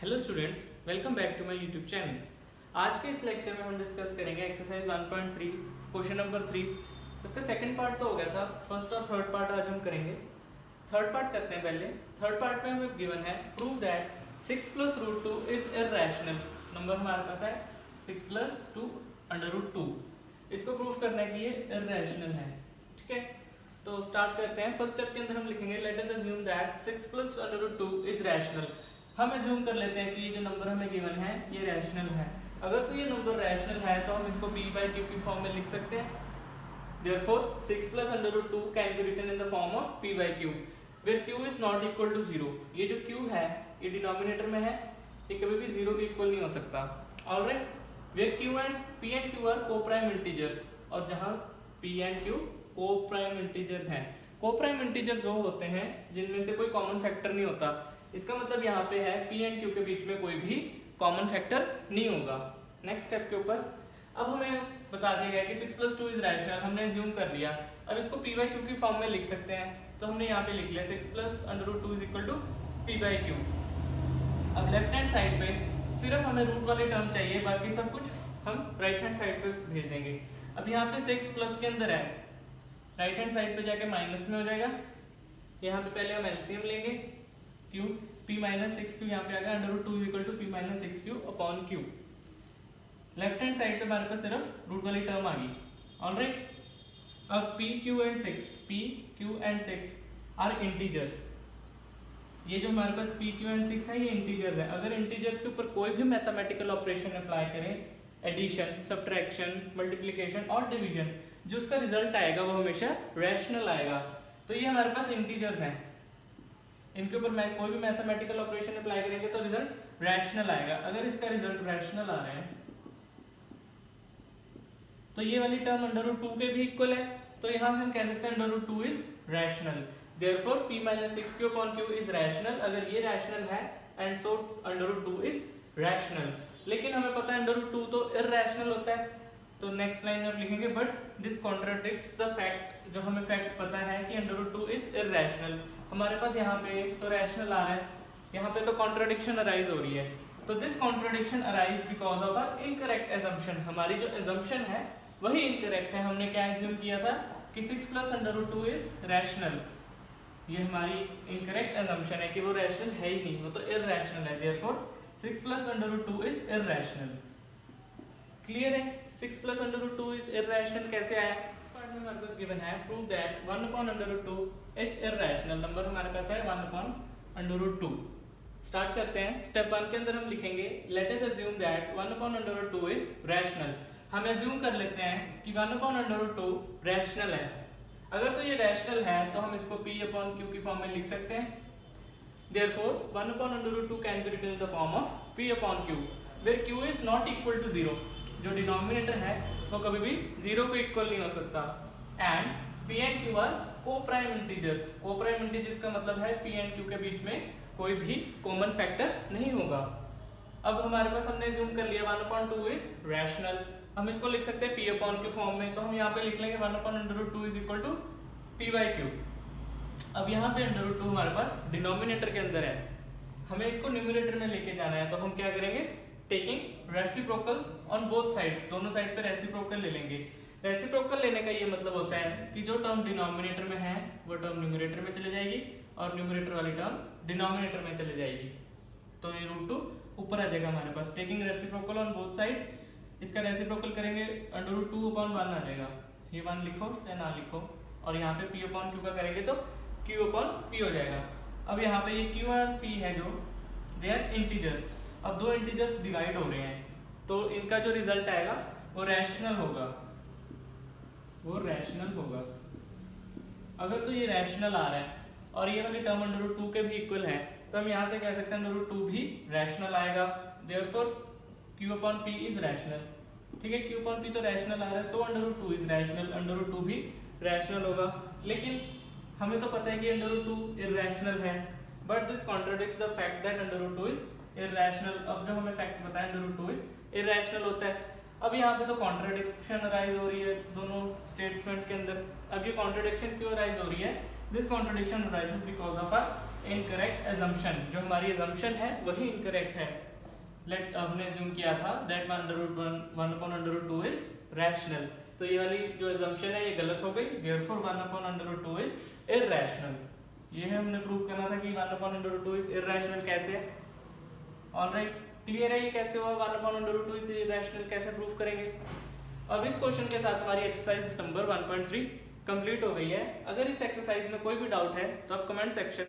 Hello students, welcome back to my YouTube channel. आज के इस लेक्चर में हम डिस्कस करेंगे एक्सरसाइज 1.3 क्वेश्चन नंबर 3। उसका सेकंड पार्ट तो हो गया था, फर्स्ट और थर्ड पार्ट आज हम करेंगे। थर्ड पार्ट करते हैं पहले। थर्ड पार्ट में हमें गिवन है prove that 6 plus root 2 is irrational. Number हमारे पास है 6 प्लस 2 अंडर रूट 2। इसको प्रूव करने के लिए इर्रेशनल है। ठीक है, तो स्टार्ट करते हैं। फर्स्ट स्टेप के अंदर हम लिखेंगे let us assume that 6 plus under root 2 is rational. हम अज्यूम कर लेते हैं कि ये जो नंबर हमें गिवन है ये रैशनल है। अगर तो ये नंबर रैशनल है तो हम इसको p बाई क्यू की फॉर्म में लिख सकते हैं। Therefore 6 plus under root 2 can be written in the form of p by q where q is not equal to 0। ये जो q है ये डिनोमिनेटर में है, ये कभी भी 0 के इक्वल नहीं हो सकता। Alright, where q and p and q are co-prime integers, और जहाँ p and q co-prime integers हैं। co-prime integers वो होते हैं जिनमें से कोई कॉमन फैक्टर नहीं होता। इसका मतलब यहाँ पे है p एंड q के बीच में कोई भी कॉमन फैक्टर नहीं होगा। नेक्स्ट स्टेप के ऊपर अब हमें बता दिया गया कि 6 प्लस 2 इज रैशनल। हमने एज्यूम कर लिया, अब इसको p बाई क्यू की फॉर्म में लिख सकते हैं। तो हमने यहाँ पे लिख लिया 6 plus under root 2 is equal to p by q. अब लेफ्ट हैंड साइड पे सिर्फ हमें रूट वाली टर्म चाहिए, बाकी सब कुछ हम राइट हैंड साइड पे भेज देंगे। अब यहाँ पे 6 प्लस के अंदर है, राइट हैंड साइड पे जाके माइनस में हो जाएगा। यहाँ पे पहले हम एलसीएम लेंगे, क्यू p माइनस 6q यहाँ पे आ गया, under root 2 equal to p minus 6q upon q। Left hand side पे हमारे पास सिर्फ रूट वाली टर्म आ गई। ऑलराइट, अब p q and 6 are integers. ये जो हमारे पास p q एंड 6 है ये इंटीजर्स है। अगर इंटीजर्स के ऊपर कोई भी मैथमेटिकल ऑपरेशन अप्लाई करें, एडिशन, सब्ट्रैक्शन, मल्टीप्लिकेशन और डिवीजन, जो उसका रिजल्ट आएगा वो हमेशा रैशनल आएगा। तो ये हमारे पास इंटीजर्स हैं, इनके ऊपर मैं कोई भी मैथमेटिकल ऑपरेशन अप्लाई करेंगे तो रिजल्ट रैशनल आएगा। अगर इसका रिजल्ट रैशनल आ रहा है तो ये वाली टर्म अंडर रूट 2 के भी इक्वल है, तो यहाँ से हम कह सकते हैं under root 2 is rational. Therefore p minus 6q upon q is rational. अगर ये रैशनल है and so under root 2 is rational. लेकिन हमें पता है अंडर रूट 2 तो इररैशनल होता है, तो नेक्स्ट लाइन में आप लिखेंगे but this contradicts the fact. जो हमें फैक्ट पता है कि अंडर रूट 2 इज इररैशनल, हमारे पास यहाँ पे तो रैशनल आ रहा है, यहाँ पे तो कॉन्ट्राडिक्शन अराइज हो रही है। तो this contradiction arise because of our incorrect assumption. हमारी जो एजम्पशन है वही इनकरेक्ट है। हमने क्या एज्यूम किया था कि 6 plus under root 2 is rational. ये हमारी इनकरेक्ट एजम्पशन है कि वो रैशनल है ही नहीं, वो तो इररैशनल है। Therefore 6 plus under root 2 is irrational. Clear है? 6 plus under root 2 is irrational कैसे आया? पार्ट में हमारे पास गिवन है prove that 1 upon under root 2 is irrational. Number हमारे पास है 1 अपॉन अंडर रूट 2। स्टार्ट करते हैं। स्टेप 1 के अंदर हम लिखेंगे let us assume that 1 upon under root 2 is rational. हम अज्यूम कर लेते हैं कि 1 अपॉन अंडर रूट 2 रैशनल है। अगर तो ये रैशनल है तो हम इसको p अपॉन q की फॉर्म में लिख सकते हैं। Therefore 1 upon under root 2 can be written in the form of p upon q where q is not equal to 0। जो डिनोमिनेटर है वो कभी भी 0 को इक्वल नहीं हो सकता। And p and q are co-prime integers। co-prime integers का मतलब है p and q के बीच में कोई भी कॉमन फैक्टर नहीं होगा। अब हमारे पास हमने assume कर लिया 1 upon 2 is rational। हम इसको लिख सकते हैं p upon q फॉर्म में, तो हम यहाँ पे लिख लेंगे 1 upon under root 2 is equal to p by q। अब यहाँ पे अंडर रूट 2 हमारे पास डिनोमिनेटर के अंदर है, हमें इसको न्यूमरेटर में लेके जाना है। तो हम क्या करेंगे, taking reciprocal on both sides, दोनों साइड पे रेसिप्रोकल ले लेंगे। रेसिप्रोकल लेने का ये मतलब होता है कि जो टर्म डिनोमिनेटर में है वो टर्म न्यूमरेटर में चले जाएगी और न्यूमरेटर वाली टर्म डिनोमिनेटर में चले जाएगी। तो ये रूट 2 ऊपर आ जाएगा हमारे पास। Taking reciprocal on both sides, इसका रेसिप्रोकल करेंगे अंडर रूट 2 अपॉन 1 आ जाएगा। ये 1 लिखो या ना लिखो, और यहाँ पे p अपॉन q का करेंगे तो q अपॉन p हो जाएगा। अब यहाँ पे ये q और p है जो दे आर इंटीजर्स। अब दो इंटीजर्स डिवाइड हो रहे हैं तो इनका जो रिजल्ट आएगा वो रैशनल होगा, वो रैशनल होगा। अगर तो ये रैशनल आ रहा है और ये वाली टर्म अंडर रूट 2 के भी इक्वल है तो हम यहाँ से कह सकते हैं अंडर रूट 2 भी रैशनल आएगा। Therefore q upon p is rational. ठीक है, q अपॉन p तो रैशनल आ रहा है, so under root 2 is rational. Under root 2 भी रैशनल होगा। लेकिन हमें तो पता है कि अंडर रूट 2 इररैशनल है, but this contradicts the fact that under root 2 is irrational. अब जो हमें फैक्ट पता है अंडर रूट 2 इज इररैशनल होता है। अब यहाँ पे तो कॉन्ट्राडिक्शन अराइज हो रही है दोनों स्टेटमेंट के अंदर। अब ये कॉन्ट्राडिक्शन क्यों अराइज हो रही है? This contradiction arises because of our incorrect assumption, जो हमारी assumption है वही इनकरेक्ट है। लेट हमने assume किया था that 1/√2 is rational, तो ये वाली जो assumption है ये गलत हो गई, therefore 1/√2 is irrational। ये है हमने प्रूव करना था कि 1/√2 is irrational कैसे है। ऑलराइट, क्लियर है ये कैसे हुआ 1/√2 is irrational, कैसे प्रूव करेंगे। अब इस क्वेश्चन के साथ हमारी एक्सरसाइज नंबर 1.3 कंप्लीट हो गई है। अगर इस एक्सरसाइज में कोई भी डाउट है तो आप कमेंट सेक्शन